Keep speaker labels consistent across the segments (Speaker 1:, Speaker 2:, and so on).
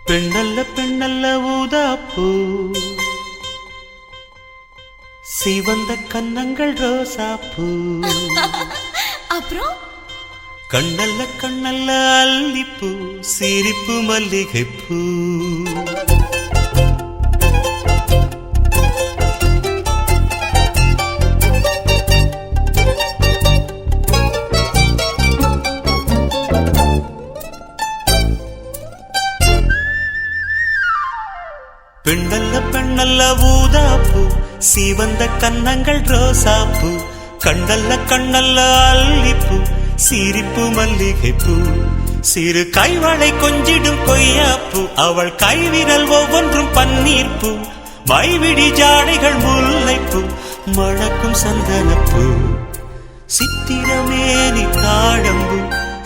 Speaker 1: பெண்ணல்ல பெண்ணல்ல ஊதாப்பூ, சிவந்த கன்னங்கள் ரோசாப்பூ.
Speaker 2: அப்புறம்
Speaker 1: கண்ணல்ல கண்ணல்ல அல்லிப்பூ, சிரிப்பு மல்லிகைப்பூ. பெண்ணல்ல பெண்ணல்ல ஊதாப்பூ, சிவந்த கன்னங்கள் ரோசாப்பூ. கண்ணல்ல கண்ணல்ல அல்லிப்பூ, சிரிப்பு மல்லிகைப்பூ. சிறு கைவளை கொஞ்சிடும் கொய்யாப்பூ, அவள் கைவிரல் ஒவ்வொன்றும் பன்னீர்ப்பூ. மைவிடி ஜாடைகள் முல்லைப்பூ, மணக்கும் சந்தனப்பூ. சித்திரமேனி தாழம்பூ,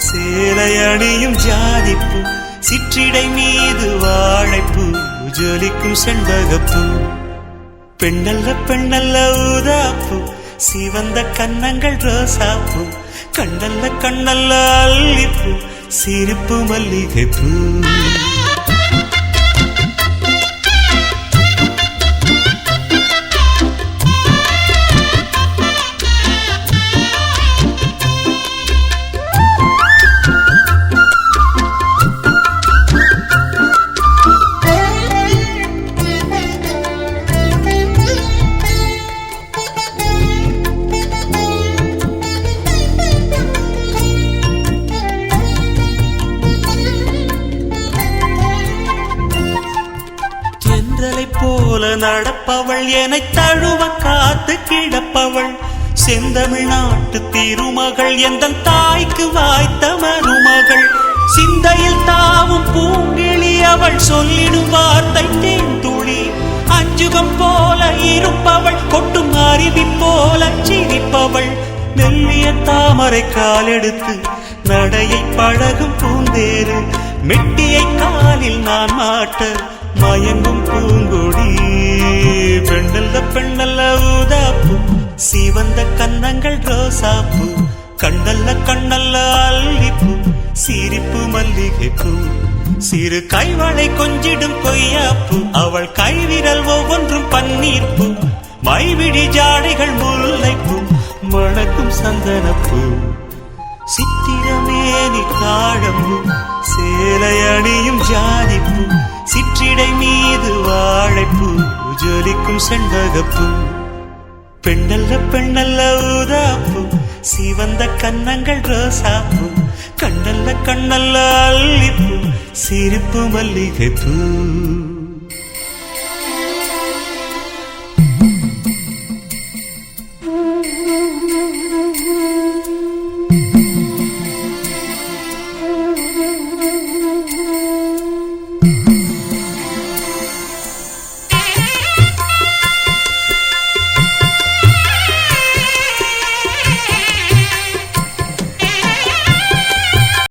Speaker 1: சேலை அணியும் ஜாதிப்பூ. சிற்றிடை மீது வாழைப்பூ, ஜொலிக்கும் செண்பகப்பூ. பெண்ணல்ல பெண்ணல்ல ஊதாப்பூ, சிவந்த கன்னங்கள் ரோசாப்பூ. கண்ணல்ல கண்ணல்ல அல்லிப்பூ, சிரிப்பு மல்லிகைப்பூ. போல நடப்பவள், என்னை தழுவ காத்து கிடப்பவள். செந்தமிழ்நாட்டு திருமகள், எந்த தாய்க்கு வாய்த்த மருமகள். சிந்தையில் தாவும் பூங்கிழி, அவள் சொல்லிடும் வார்த்தை தேன்துளி. அஞ்சுகம் போல இருப்பவள், கொட்டும் அருவி போல சிரிப்பவள். மெல்லிய தாமரை காலெடுத்து நடையை பழகும் பூந்தேறு. மெட்டியை காலில் நான் மாட்ட மயங்கும் பூங்கொடி. பெண்ணல்ல பெண்ணல்ல ஊதாப்பூ, சிவந்த கன்னங்கள் ரோசாப்பூ. கண்ணல்ல கண்ணல்ல அல்லிப்பூ, சிரிப்பு மல்லிகைப்பூ. சிறு கைவளை கொஞ்சிடும் கொய்யாப்பூ, அவள் கைவிரல் ஒவ்வொன்றும் பன்னீர்ப்பூ. மைவிடி ஜாடைகள் முல்லைப்பூ, மணக்கும் சந்தனப்பூ. சித்திரமேனி தாழம்பூ, சேலை அணியும் ஜாதிப்பூ. சிற்றிடை மீது வாழைப்பூ, ஜொலிக்கும் செண்பகப்பூ. பெண்ணல்ல பெண்ணல்ல ஊதாப்பூ, சிவந்த கன்னங்கள் ரோசாப்பூ. கண்ணல்ல கண்ணல்ல அல்லிப்பூ, சிரிப்பு மல்லிகைப்பூ.